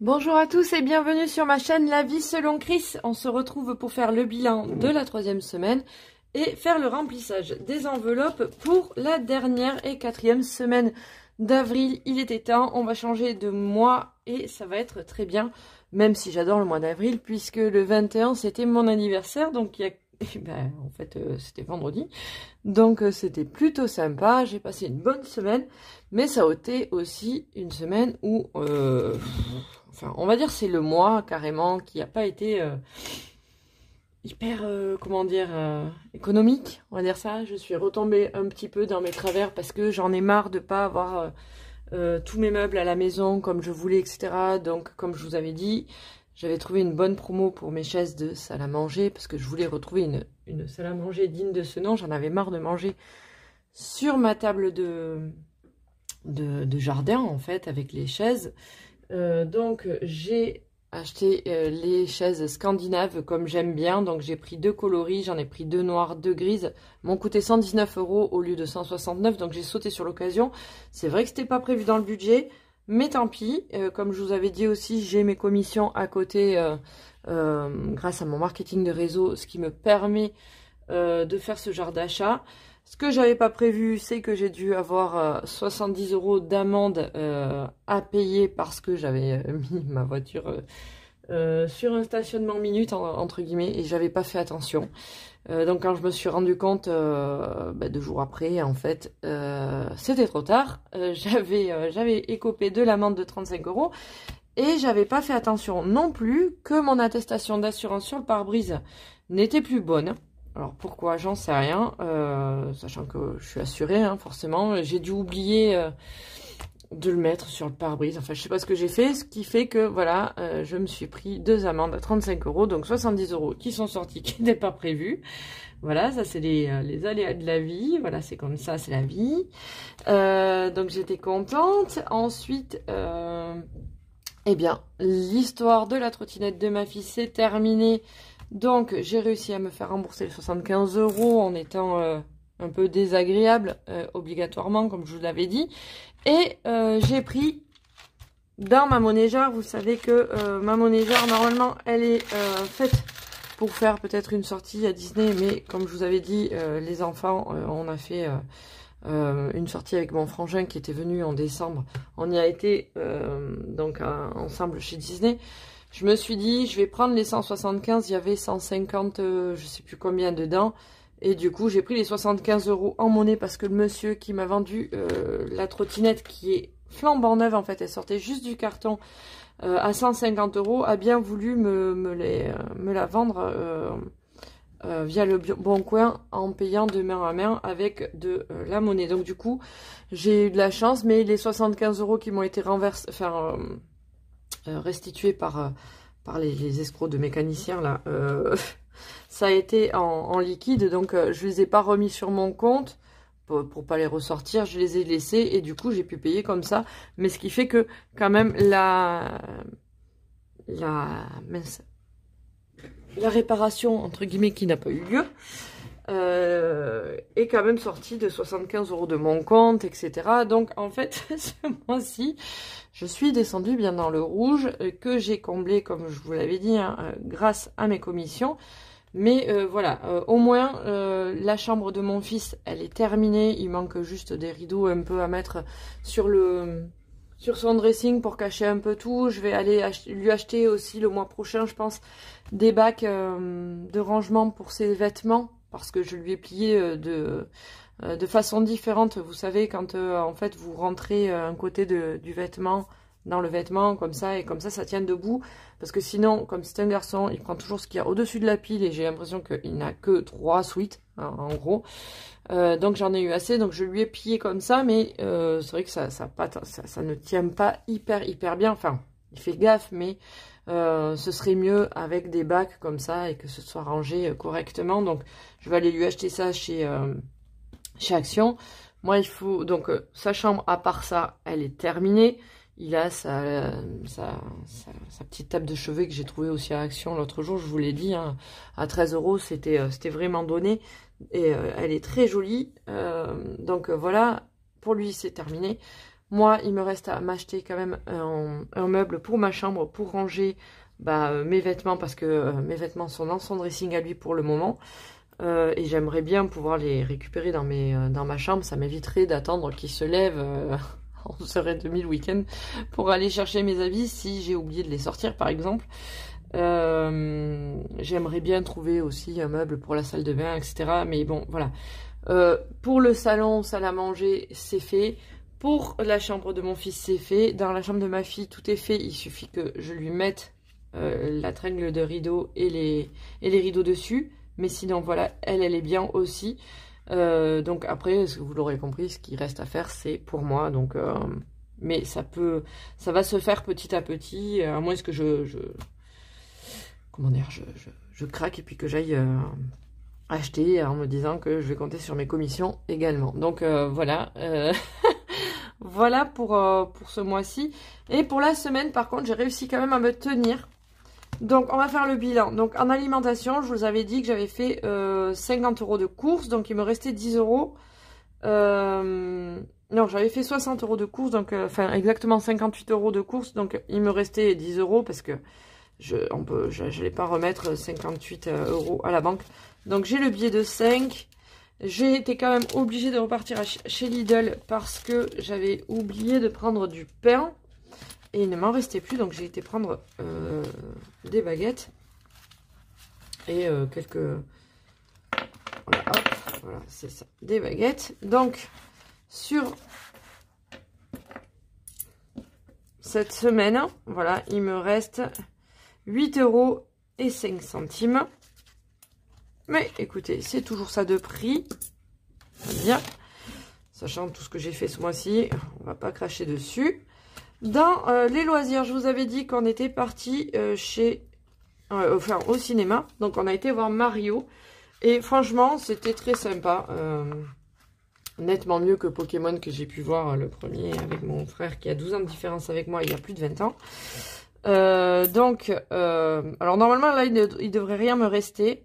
Bonjour à tous et bienvenue sur ma chaîne La Vie selon Chris. On se retrouve pour faire le bilan de la 3e semaine et faire le remplissage des enveloppes pour la dernière et 4e semaine d'avril. Il était temps, on va changer de mois et ça va être très bien, même si j'adore le mois d'avril puisque le 21 c'était mon anniversaire, donc c'était vendredi, donc c'était plutôt sympa. J'ai passé une bonne semaine, mais ça a été aussi une semaine où on va dire c'est le mois carrément qui n'a pas été hyper, économique, on va dire ça. Je suis retombée un petit peu dans mes travers parce que j'en ai marre de pas avoir tous mes meubles à la maison comme je voulais, etc. Donc, comme je vous avais dit, j'avais trouvé une bonne promo pour mes chaises de salle à manger parce que je voulais retrouver une salle à manger digne de ce nom. J'en avais marre de manger sur ma table de jardin, en fait, avec les chaises. Donc j'ai acheté les chaises scandinaves comme j'aime bien, donc j'ai pris 2 coloris, j'en ai pris 2 noires, 2 grises, m'ont coûté 119 € au lieu de 169, donc j'ai sauté sur l'occasion. C'est vrai que c'était pas prévu dans le budget, mais tant pis. Comme je vous avais dit aussi, j'ai mes commissions à côté grâce à mon marketing de réseau, ce qui me permet de faire ce genre d'achat. Ce que j'avais pas prévu, c'est que j'ai dû avoir 70 € d'amende à payer parce que j'avais mis ma voiture sur un stationnement minute, entre guillemets, et j'avais pas fait attention. Donc quand je me suis rendu compte 2 jours après, en fait, c'était trop tard. J'avais écopé de l'amende de 35 € et j'avais pas fait attention non plus que mon attestation d'assurance sur le pare-brise n'était plus bonne. Alors pourquoi, j'en sais rien, sachant que je suis assurée, hein, forcément. J'ai dû oublier de le mettre sur le pare-brise. Enfin, je sais pas ce que j'ai fait, ce qui fait que, voilà, je me suis pris 2 amendes à 35 €, donc 70 € qui sont sortis, qui n'étaient pas prévus. Voilà, ça c'est les aléas de la vie, voilà, c'est comme ça, c'est la vie. Donc j'étais contente. Ensuite, eh bien, l'histoire de la trottinette de ma fille s'est terminée. Donc, j'ai réussi à me faire rembourser les 75 € en étant un peu désagréable, obligatoirement, comme je vous l'avais dit. Et j'ai pris dans ma monnaie jarre, vous savez que ma monnaie jarre, normalement, elle est faite pour faire peut-être une sortie à Disney. Mais comme je vous avais dit, les enfants, on a fait une sortie avec mon frangin qui était venu en décembre. On y a été ensemble chez Disney. Je me suis dit, je vais prendre les 175, il y avait 150, je sais plus combien dedans. Et du coup, j'ai pris les 75 € en monnaie parce que le monsieur qui m'a vendu la trottinette, qui est flambant neuve, en fait, elle sortait juste du carton à 150 €, a bien voulu me la vendre via le Bon Coin en payant de main à main avec de la monnaie. Donc du coup, j'ai eu de la chance, mais les 75 € qui m'ont été restitué par les escrocs de mécaniciens là, ça a été en liquide, donc je les ai pas remis sur mon compte pour pas les ressortir, je les ai laissés et du coup j'ai pu payer comme ça. Mais ce qui fait que quand même la réparation entre guillemets qui n'a pas eu lieu est quand même sortie de 75 € de mon compte, etc. Donc en fait ce mois-ci je suis descendue bien dans le rouge, que j'ai comblé comme je vous l'avais dit, hein, grâce à mes commissions. Mais voilà, au moins la chambre de mon fils elle est terminée. Il manque juste des rideaux un peu à mettre sur son dressing pour cacher un peu tout. Je vais aller lui acheter aussi le mois prochain, je pense, des bacs de rangement pour ses vêtements, parce que je lui ai plié de façon différente. Vous savez, quand en fait vous rentrez un côté du vêtement dans le vêtement comme ça, et comme ça tient debout, parce que sinon, comme c'est un garçon, il prend toujours ce qu'il y a au-dessus de la pile, et j'ai l'impression qu'il n'a que 3 suites, hein, en gros. Donc j'en ai eu assez, donc je lui ai plié comme ça, mais c'est vrai que ça ne tient pas hyper bien. Enfin, il fait gaffe, mais ce serait mieux avec des bacs comme ça et que ce soit rangé correctement. Donc je vais aller lui acheter ça chez Action. Moi, il faut donc sa chambre, à part ça, elle est terminée. Il a sa petite table de chevet que j'ai trouvée aussi à Action l'autre jour, je vous l'ai dit, hein, à 13 €, c'était vraiment donné. Et elle est très jolie. Donc voilà, pour lui c'est terminé. Moi, il me reste à m'acheter quand même un meuble pour ma chambre, pour ranger mes vêtements, parce que mes vêtements sont dans son dressing à lui pour le moment. Et j'aimerais bien pouvoir les récupérer dans ma chambre. Ça m'éviterait d'attendre qu'il se lève en 11h30 le week-end pour aller chercher mes habits si j'ai oublié de les sortir, par exemple. J'aimerais bien trouver aussi un meuble pour la salle de bain, etc. Mais bon, voilà. Pour le salon, salle à manger, c'est fait. Pour la chambre de mon fils, c'est fait. Dans la chambre de ma fille, tout est fait. Il suffit que je lui mette la tringle de rideau et les rideaux dessus. Mais sinon, voilà, elle est bien aussi. Donc après, vous l'aurez compris, ce qui reste à faire, c'est pour moi. Donc, mais ça va se faire petit à petit, à moins que comment dire, je craque et puis que j'aille acheter en me disant que je vais compter sur mes commissions également. Donc voilà. Voilà pour ce mois-ci. Et pour la semaine, par contre, j'ai réussi quand même à me tenir. Donc, on va faire le bilan. Donc, en alimentation, je vous avais dit que j'avais fait 50 € de courses. Donc, il me restait 10 €. Non, j'avais fait 60 € de courses. Donc, enfin, exactement 58 € de courses. Donc, il me restait 10 € parce que je n'allais pas remettre 58 € à la banque. Donc, j'ai le billet de 5. J'ai été quand même obligée de repartir chez Lidl parce que j'avais oublié de prendre du pain. Et il ne m'en restait plus, donc j'ai été prendre des baguettes. Et quelques... Voilà, hop, voilà, c'est ça, des baguettes. Donc, sur cette semaine, voilà, il me reste 8,05 €. Mais écoutez, c'est toujours ça de prix. Bien. Sachant tout ce que j'ai fait ce mois-ci, on va pas cracher dessus. Dans les loisirs, je vous avais dit qu'on était parti au cinéma. Donc on a été voir Mario. Et franchement, c'était très sympa. Nettement mieux que Pokémon que j'ai pu voir le premier avec mon frère qui a 12 ans de différence avec moi il y a plus de 20 ans. Alors normalement là, il devrait rien me rester.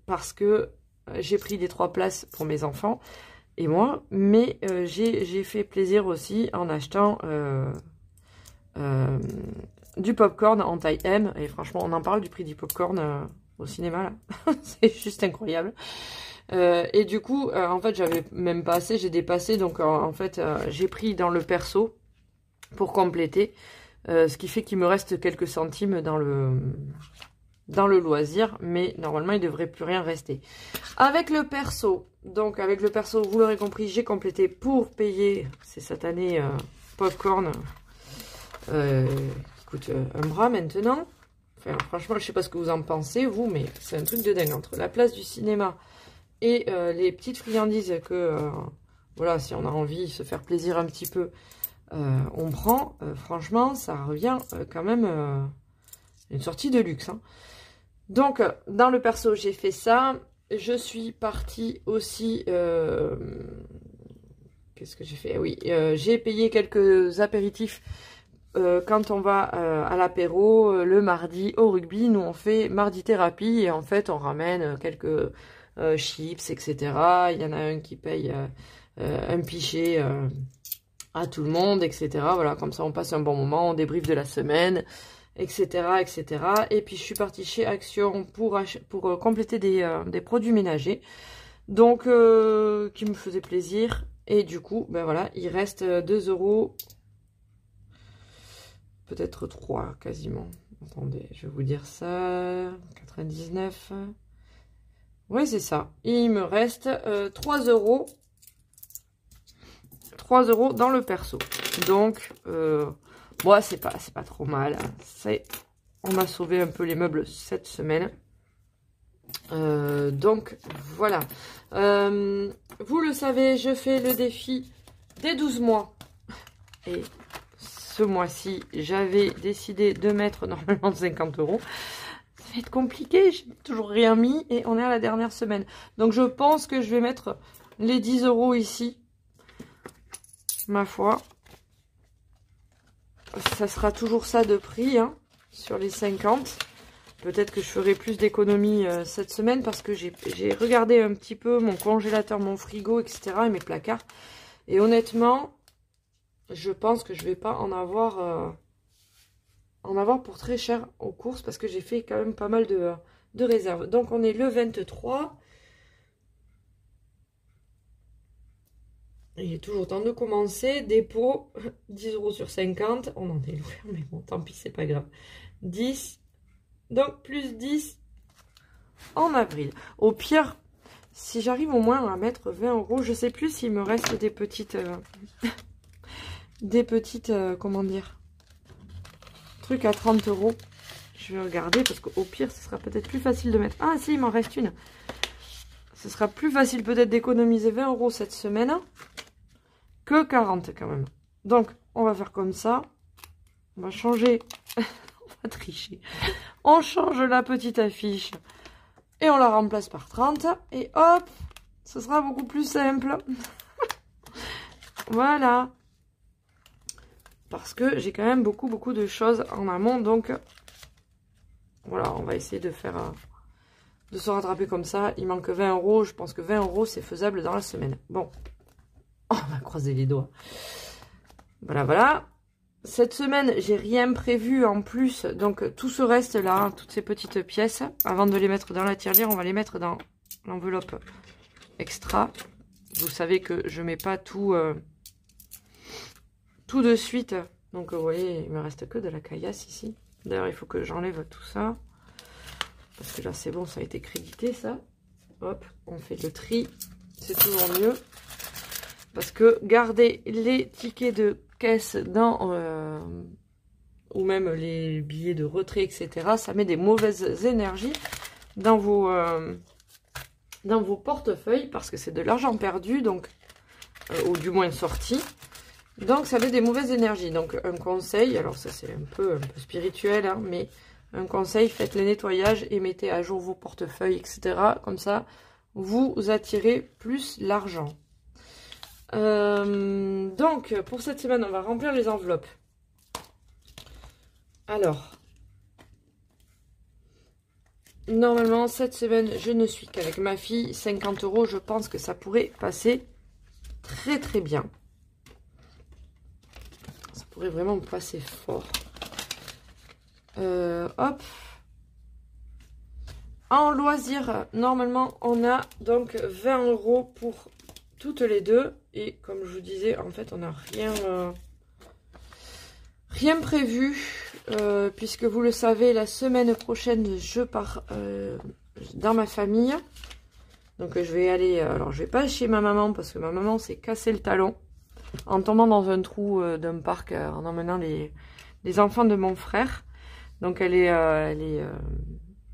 Parce que j'ai pris les 3 places pour mes enfants et moi, mais j'ai fait plaisir aussi en achetant du popcorn en taille M. Et franchement, on en parle du prix du popcorn au cinéma là. C'est juste incroyable. Et du coup, en fait, j'avais même pas assez, j'ai dépassé. Donc en fait, j'ai pris dans le perso pour compléter. Ce qui fait qu'il me reste quelques centimes dans le loisir, mais normalement il ne devrait plus rien rester. Avec le perso, donc avec le perso, vous l'aurez compris, j'ai complété pour payer ces satanés popcorn qui coûtent un bras maintenant. Enfin, franchement, je sais pas ce que vous en pensez, vous, mais c'est un truc de dingue. Entre la place du cinéma et les petites friandises que, voilà, si on a envie de se faire plaisir un petit peu, on prend, franchement, ça revient quand même une sortie de luxe, hein. Donc, dans le perso, j'ai fait ça. Je suis partie aussi... Qu'est-ce que j'ai fait? Oui, j'ai payé quelques apéritifs quand on va à l'apéro le mardi au rugby. Nous, on fait mardi thérapie et en fait, on ramène quelques chips, etc. Il y en a un qui paye un pichet à tout le monde, etc. Voilà, comme ça, on passe un bon moment, on débriefe de la semaine, etc., etc. Et puis, je suis partie chez Action pour compléter des produits ménagers, donc qui me faisaient plaisir. Et du coup, ben voilà, il reste 2 €, peut-être 3 quasiment. Attendez, je vais vous dire ça. 99. Oui, c'est ça. Il me reste 3 €. 3 € dans le perso. Donc, moi, c'est pas trop mal. On a sauvé un peu les meubles cette semaine. Donc, voilà. Vous le savez, je fais le défi des 12 mois. Et ce mois-ci, j'avais décidé de mettre normalement 50 €. Ça va être compliqué, j'ai toujours rien mis et on est à la dernière semaine. Donc, je pense que je vais mettre les 10 € ici. Ma foi. Ça sera toujours ça de prix, hein, sur les 50. Peut-être que je ferai plus d'économies cette semaine parce que j'ai regardé un petit peu mon congélateur, mon frigo, etc. et mes placards. Et honnêtement, je pense que je vais pas en avoir pour très cher aux courses parce que j'ai fait quand même pas mal de réserves. Donc on est le 23. Il est toujours temps de commencer. Dépôt, 10 € sur 50. On en est loin, mais bon, tant pis, c'est pas grave. 10. Donc, plus 10 en avril. Au pire, si j'arrive au moins à mettre 20 €, je sais plus s'il me reste des petites... comment dire, trucs à 30 €. Je vais regarder parce qu'au pire, ce sera peut-être plus facile de mettre... Ah, si, il m'en reste une. Ce sera plus facile peut-être d'économiser 20 € cette semaine que 40 quand même. Donc, on va faire comme ça. On va changer... on va tricher. On change la petite affiche et on la remplace par 30. Et hop, ce sera beaucoup plus simple. Voilà. Parce que j'ai quand même beaucoup de choses en amont. Donc, voilà, on va essayer de faire... de se rattraper comme ça. Il manque 20 €. Je pense que 20 € c'est faisable dans la semaine. Bon, on va croiser les doigts. Voilà, voilà. Cette semaine, j'ai rien prévu en plus. Donc, tout ce reste là, toutes ces petites pièces, avant de les mettre dans la tirelire, on va les mettre dans l'enveloppe extra. Vous savez que je mets pas tout, tout de suite. Donc, vous voyez, il me reste que de la caillasse ici. D'ailleurs, il faut que j'enlève tout ça. Parce que là, c'est bon, ça a été crédité, ça. Hop, on fait le tri. C'est toujours mieux. Parce que garder les tickets de caisse dans... ou même les billets de retrait, etc. Ça met des mauvaises énergies dans vos portefeuilles. Parce que c'est de l'argent perdu, donc ou du moins sorti. Donc, ça met des mauvaises énergies. Donc, un conseil, alors ça, c'est un peu spirituel, hein, mais... un conseil, faites le nettoyage et mettez à jour vos portefeuilles, etc. Comme ça, vous attirez plus l'argent. Donc, pour cette semaine, on va remplir les enveloppes. Alors, normalement, cette semaine, je ne suis qu'avec ma fille. 50 €, je pense que ça pourrait passer très bien. Ça pourrait vraiment passer fort. Hop. En loisirs, normalement, on a donc 20 € pour toutes les deux. Et comme je vous disais, en fait, on n'a rien prévu. Puisque vous le savez, la semaine prochaine, je pars dans ma famille. Donc, je vais aller... alors, je vais pas chez ma maman parce que ma maman s'est cassé le talon en tombant dans un trou d'un parc en emmenant les enfants de mon frère. Donc, elle est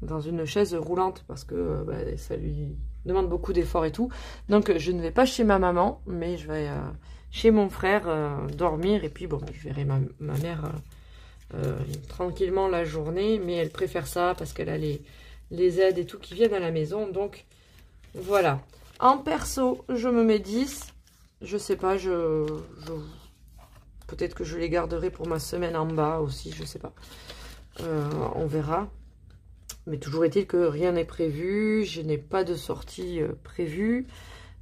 dans une chaise roulante parce que ça lui demande beaucoup d'efforts et tout. Donc, je ne vais pas chez ma maman, mais je vais chez mon frère dormir. Et puis, bon, je verrai ma mère tranquillement la journée. Mais elle préfère ça parce qu'elle a les aides et tout qui viennent à la maison. Donc, voilà. En perso, je me mets 10. Je sais pas, peut-être que je les garderai pour ma semaine en bas aussi, je sais pas. On verra. Mais toujours est-il que rien n'est prévu. Je n'ai pas de sortie prévue.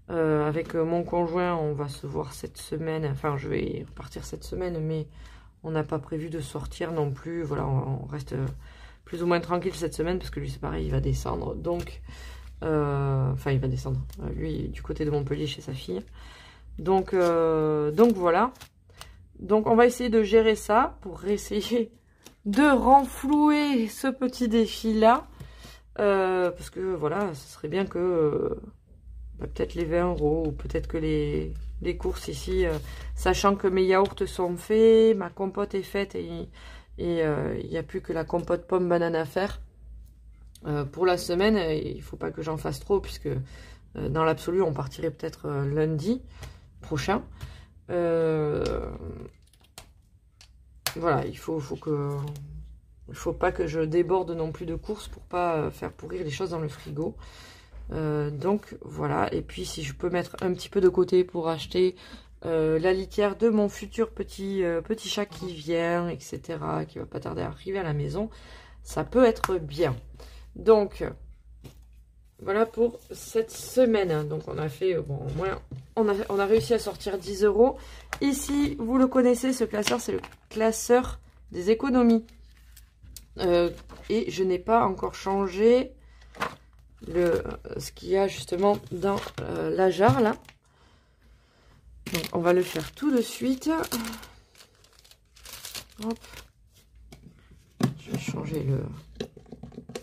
Avec mon conjoint, on va se voir cette semaine. Enfin, je vais repartir cette semaine, mais on n'a pas prévu de sortir non plus. Voilà, on reste plus ou moins tranquille cette semaine parce que lui, c'est pareil, il va descendre. Donc, enfin, il va descendre. Lui, du côté de Montpellier, chez sa fille. Donc voilà. Donc, on va essayer de gérer ça pour essayer de renflouer ce petit défi-là. Parce que, voilà, ce serait bien que... peut-être les 20 € ou peut-être que les courses ici, sachant que mes yaourts sont faits, ma compote est faite et il n'y a plus que la compote pomme banane à faire. Pour la semaine, il ne faut pas que j'en fasse trop puisque dans l'absolu, on partirait peut-être lundi prochain. Voilà, il faut pas que je déborde non plus de courses pour pas faire pourrir les choses dans le frigo. Donc voilà, et puis si je peux mettre un petit peu de côté pour acheter la litière de mon futur petit chat qui vient, etc., qui va pas tarder à arriver à la maison, ça peut être bien. Donc voilà pour cette semaine. Donc on a fait, bon, au moins, on a réussi à sortir 10 €. Ici, vous le connaissez, ce classeur, c'est le classeur des économies. Et je n'ai pas encore changé ce qu'il y a justement dans la jarre là. Donc on va le faire tout de suite. Hop. Je vais changer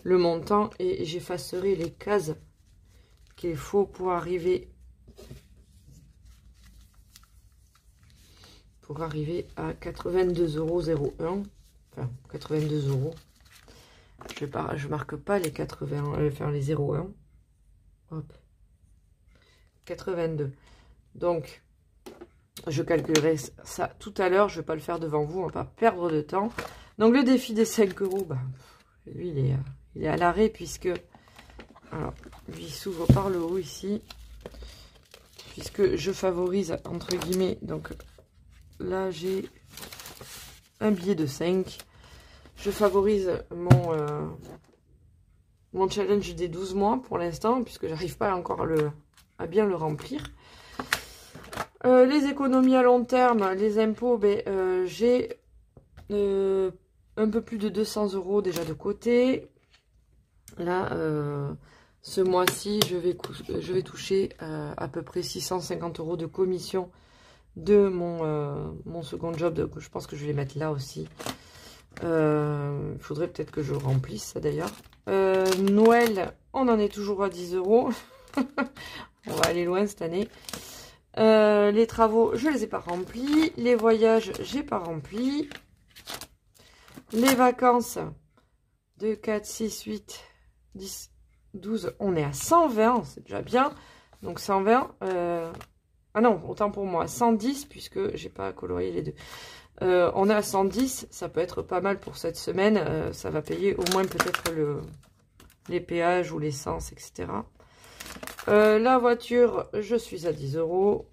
le montant et j'effacerai les cases qu'il faut pour arriver à 82,01 €. Enfin 82 €. Je marque pas les 80, faire les 0,1. Hop. 82. Donc je calculerai ça tout à l'heure. Je vais pas le faire devant vous. On va pas perdre de temps. Donc le défi des 5 €, bah, lui il est à l'arrêt puisque, alors lui il s'ouvre par le haut ici, puisque je favorise entre guillemets. Donc là j'ai un billet de 5. Je favorise mon challenge des 12 mois pour l'instant, puisque j'arrive pas encore à bien le remplir. Les économies à long terme, les impôts, ben, j'ai un peu plus de 200 € déjà de côté. Là, ce mois-ci, je vais toucher à peu près 650 € de commission de mon second job. Donc je pense que je vais les mettre là aussi. Il faudrait peut-être que je remplisse ça d'ailleurs. Noël, on en est toujours à 10 €. On va aller loin cette année. Les travaux, je les ai pas remplis. Les voyages, j'ai pas rempli. Les vacances, 2, 4, 6, 8, 10, 12. On est à 120, c'est déjà bien. Donc 120. Ah non, autant pour moi. 110, puisque j'ai pas colorié les deux. On est à 110, ça peut être pas mal pour cette semaine. Ça va payer au moins peut-être les péages ou l'essence, etc. La voiture, je suis à 10 €.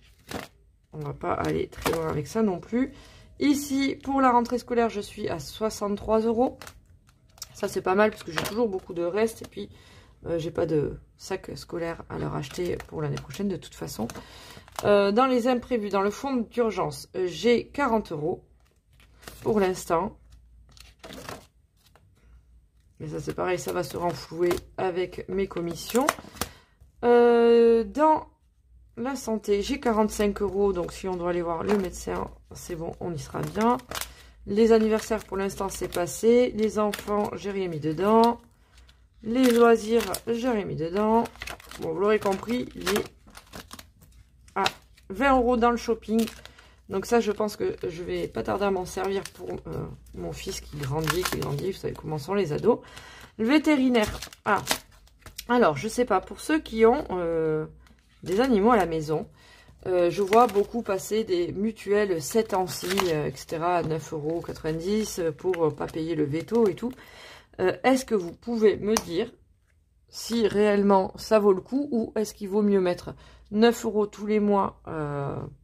On va pas aller très loin avec ça non plus. Ici, pour la rentrée scolaire, je suis à 63 €. Ça, c'est pas mal parce que j'ai toujours beaucoup de restes. Et puis, j'ai pas de sac scolaire à leur acheter pour l'année prochaine de toute façon. Dans les imprévus, dans le fonds d'urgence, j'ai 40 € pour l'instant. Mais ça, c'est pareil, ça va se renflouer avec mes commissions. Dans la santé, j'ai 45 €. Donc, si on doit aller voir le médecin, c'est bon, on y sera bien. Les anniversaires, pour l'instant, c'est passé. Les enfants, j'ai rien mis dedans. Les loisirs, j'ai rien mis dedans. Bon, vous l'aurez compris, il est à 20 € dans le shopping. Donc ça, je pense que je vais pas tarder à m'en servir pour mon fils qui grandit. Vous savez comment sont les ados. Le vétérinaire. Ah, alors, je sais pas, pour ceux qui ont des animaux à la maison, je vois beaucoup passer des mutuelles 7 ans si, etc. à 9,90 € pour pas payer le veto et tout. Est-ce que vous pouvez me dire si réellement ça vaut le coup ou est-ce qu'il vaut mieux mettre 9 € tous les mois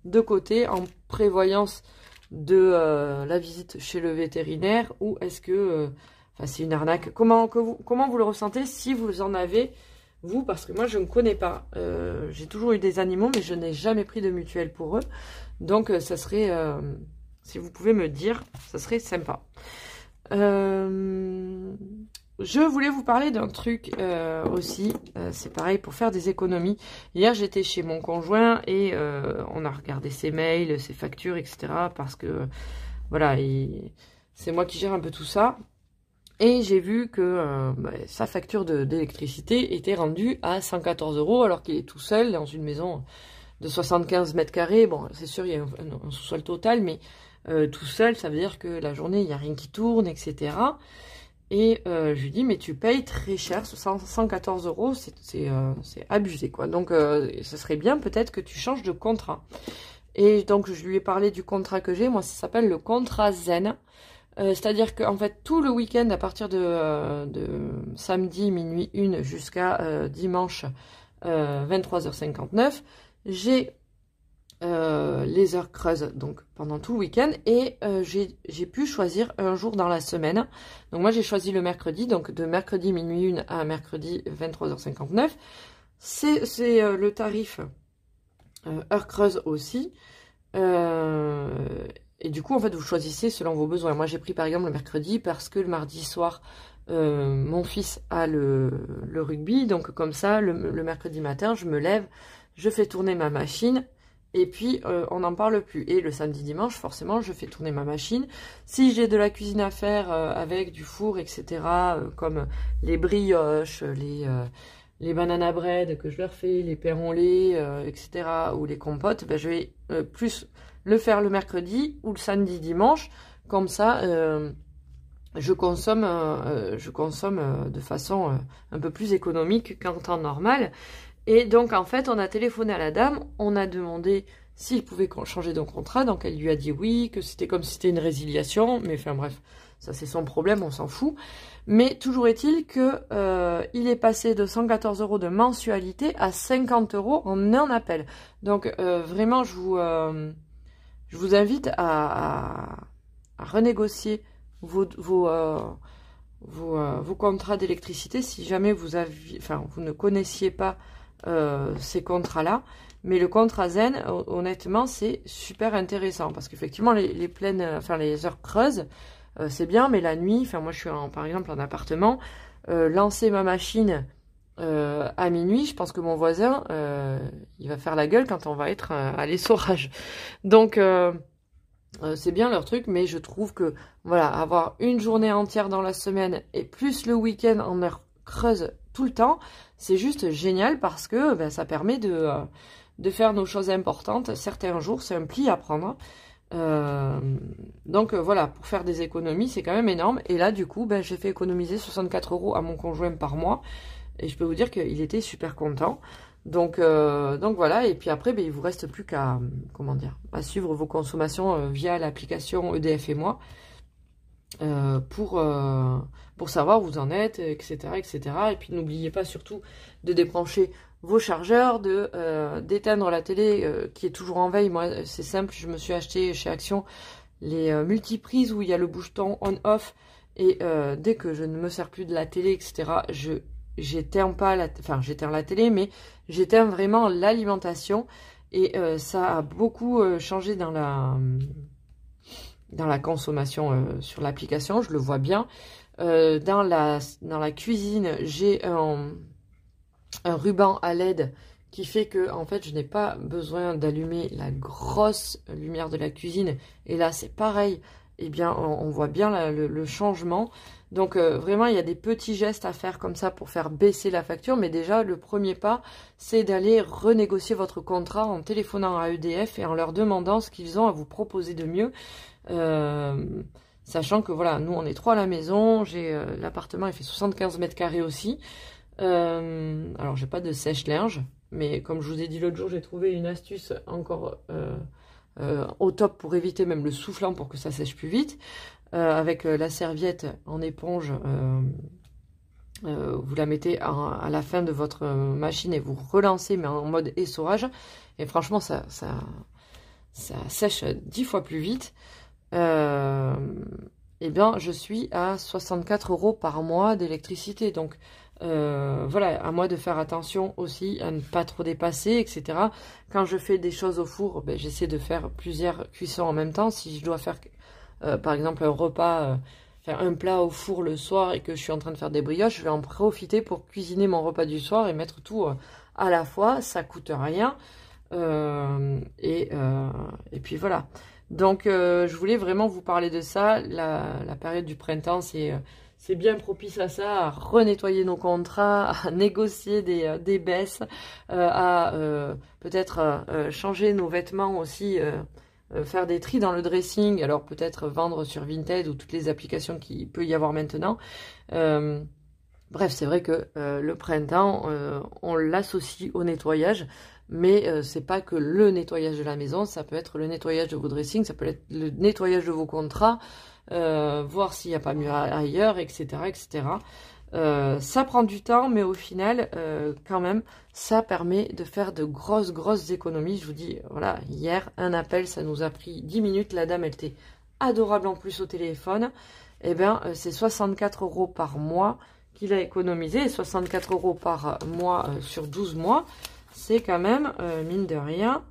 de côté en prévoyance de la visite chez le vétérinaire, ou est-ce que c'est une arnaque? Comment vous le ressentez si vous en avez, vous? Parce que moi je ne connais pas. J'ai toujours eu des animaux mais je n'ai jamais pris de mutuelle pour eux. Donc ça serait, si vous pouvez me dire, ça serait sympa. Je voulais vous parler d'un truc aussi, c'est pareil pour faire des économies. Hier j'étais chez mon conjoint et on a regardé ses mails, ses factures, etc. Parce que voilà, c'est moi qui gère un peu tout ça. Et j'ai vu que sa facture d'électricité était rendue à 114 € alors qu'il est tout seul dans une maison de 75 mètres carrés. Bon, c'est sûr, il y a un sous-sol total, mais tout seul, ça veut dire que la journée, il n'y a rien qui tourne, etc. Et je lui dis, mais tu payes très cher, 114 €, c'est abusé, quoi. Donc, ce serait bien peut-être que tu changes de contrat. Et donc, je lui ai parlé du contrat que j'ai. Moi, ça s'appelle le contrat Zen. C'est-à-dire qu'en fait, tout le week-end, à partir de samedi minuit 1 jusqu'à dimanche 23h59, j'ai les heures creuses donc pendant tout le week-end et j'ai pu choisir un jour dans la semaine. Donc moi j'ai choisi le mercredi, donc de mercredi minuit 1 à mercredi 23h59. C'est le tarif heure creuse aussi. Et du coup en fait vous choisissez selon vos besoins. Moi j'ai pris par exemple le mercredi parce que le mardi soir mon fils a le rugby, donc comme ça le mercredi matin je me lève, je fais tourner ma machine. Et puis, on n'en parle plus. Et le samedi, dimanche, forcément, je fais tourner ma machine. Si j'ai de la cuisine à faire avec du four, etc., comme les brioches, les banana bread que je leur fais, les pains au lait, etc., ou les compotes, ben, je vais plus le faire le mercredi ou le samedi, dimanche. Comme ça, je consomme de façon un peu plus économique qu'en temps normal. Et donc, en fait, on a téléphoné à la dame, on a demandé s'il pouvait changer de contrat, donc elle lui a dit oui, que c'était comme si c'était une résiliation, mais enfin bref, ça c'est son problème, on s'en fout. Mais toujours est-il que il est passé de 114 € de mensualité à 50 € en un appel. Donc, vraiment, je vous invite à renégocier vos contrats d'électricité si jamais vous ne connaissiez pas ces contrats-là. Mais le contrat zen, honnêtement, c'est super intéressant parce qu'effectivement, les heures creuses, c'est bien, mais la nuit, enfin moi je suis par exemple en appartement, lancer ma machine à minuit, je pense que mon voisin, il va faire la gueule quand on va être à l'essorage. Donc c'est bien leur truc, mais je trouve que voilà, avoir une journée entière dans la semaine et plus le week-end en heure creuse tout le temps, c'est juste génial parce que ben, ça permet de faire nos choses importantes. Certains jours, c'est un pli à prendre. Donc voilà, pour faire des économies, c'est quand même énorme. Et là, du coup, ben, j'ai fait économiser 64 € à mon conjoint par mois. Et je peux vous dire qu'il était super content. Donc voilà, et puis après, ben, il vous reste plus qu'à à suivre vos consommations via l'application EDF et moi pour savoir où vous en êtes, etc., etc. Et puis n'oubliez pas surtout de débrancher vos chargeurs, d'éteindre la télé qui est toujours en veille. Moi, c'est simple, je me suis acheté chez Action les multiprises où il y a le bouton on-off et dès que je ne me sers plus de la télé, etc., j'éteins la télé, mais j'éteins vraiment l'alimentation et ça a beaucoup changé dans la consommation sur l'application, je le vois bien. Dans la cuisine, j'ai un ruban à LED qui fait que en fait je n'ai pas besoin d'allumer la grosse lumière de la cuisine. Et là c'est pareil, eh bien on voit bien le changement. Donc vraiment il y a des petits gestes à faire comme ça pour faire baisser la facture. Mais déjà le premier pas c'est d'aller renégocier votre contrat en téléphonant à EDF et en leur demandant ce qu'ils ont à vous proposer de mieux. Sachant que voilà, nous on est 3 à la maison, l'appartement il fait 75 mètres carrés aussi. Alors j'ai pas de sèche-linge, mais comme je vous ai dit l'autre jour, j'ai trouvé une astuce encore au top pour éviter même le soufflant pour que ça sèche plus vite. Avec la serviette en éponge, vous la mettez à la fin de votre machine et vous relancez mais en mode essorage. Et franchement ça sèche 10 fois plus vite. Eh bien, je suis à 64 € par mois d'électricité. Donc, voilà, à moi de faire attention aussi à ne pas trop dépasser, etc. Quand je fais des choses au four, ben, j'essaie de faire plusieurs cuissons en même temps. Si je dois faire, par exemple, un repas, faire un plat au four le soir et que je suis en train de faire des brioches, je vais en profiter pour cuisiner mon repas du soir et mettre tout à la fois. Ça coûte rien. Et puis voilà. Donc, je voulais vraiment vous parler de ça. La période du printemps, c'est bien propice à ça, à renettoyer nos contrats, à négocier des baisses, à peut-être changer nos vêtements aussi, faire des tris dans le dressing. Alors, peut-être vendre sur Vinted ou toutes les applications qu'il peut y avoir maintenant. Bref, c'est vrai que le printemps, on l'associe au nettoyage. Mais c'est pas que le nettoyage de la maison, ça peut être le nettoyage de vos dressings, ça peut être le nettoyage de vos contrats, voir s'il n'y a pas mieux ailleurs, etc., etc. Ça prend du temps, mais au final, quand même, ça permet de faire de grosses économies. Je vous dis, voilà, hier, un appel, ça nous a pris 10 minutes. La dame, elle était adorable en plus au téléphone. Eh bien, c'est 64 € par mois qu'il a économisé. Et 64 € par mois sur 12 mois, c'est quand même, mine de rien,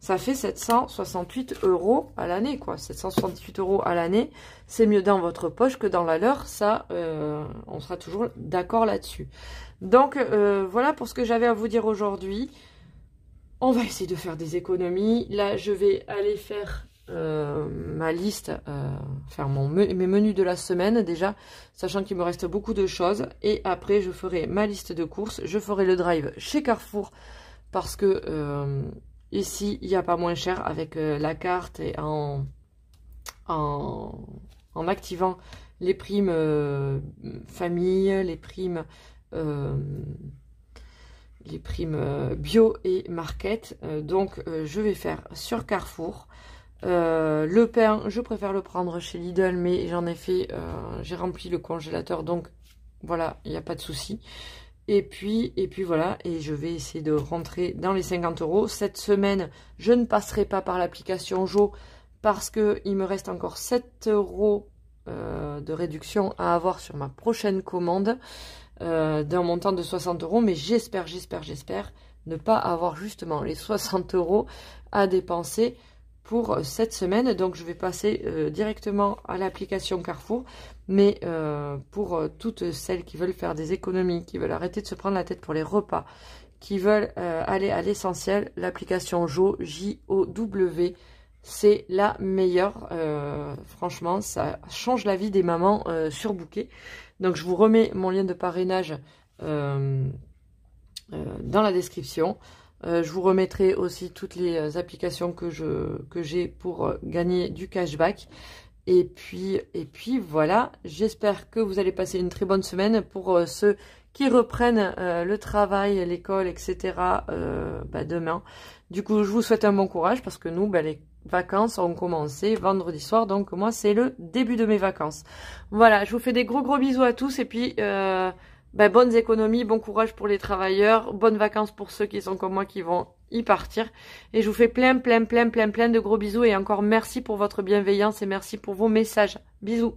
ça fait 768 € à l'année, quoi. 768 € à l'année, c'est mieux dans votre poche que dans la leur. Ça, on sera toujours d'accord là-dessus. Donc, voilà pour ce que j'avais à vous dire aujourd'hui. On va essayer de faire des économies. Là, je vais aller faire ma liste, faire mes menus de la semaine déjà, sachant qu'il me reste beaucoup de choses. Et après, je ferai ma liste de courses. Je ferai le drive chez Carrefour parce que ici, il n'y a pas moins cher avec la carte et en activant les primes famille, les primes bio et market. Donc, je vais faire sur Carrefour. Le pain, je préfère le prendre chez Lidl, mais j'en ai fait, j'ai rempli le congélateur, donc voilà, il n'y a pas de souci. Et puis voilà, et je vais essayer de rentrer dans les 50 €. Cette semaine, je ne passerai pas par l'application Jo parce qu'il me reste encore 7 € de réduction à avoir sur ma prochaine commande d'un montant de 60 €. Mais j'espère ne pas avoir justement les 60 € à dépenser pour cette semaine. Donc je vais passer directement à l'application Carrefour. Mais pour toutes celles qui veulent faire des économies, qui veulent arrêter de se prendre la tête pour les repas, qui veulent aller à l'essentiel, l'application Jo, J-O-W, c'est la meilleure. Franchement, ça change la vie des mamans surbookées. Donc je vous remets mon lien de parrainage dans la description. Je vous remettrai aussi toutes les applications que j'ai pour gagner du cashback. Et puis voilà, j'espère que vous allez passer une très bonne semaine. Pour ceux qui reprennent le travail, l'école, etc. Demain. Du coup, je vous souhaite un bon courage parce que nous, les vacances ont commencé vendredi soir. Donc moi, c'est le début de mes vacances. Voilà, je vous fais des gros bisous à tous. Et puis, bonnes économies, bon courage pour les travailleurs. Bonnes vacances pour ceux qui sont comme moi qui vont y partir. Et je vous fais plein de gros bisous. Et encore merci pour votre bienveillance et merci pour vos messages. Bisous.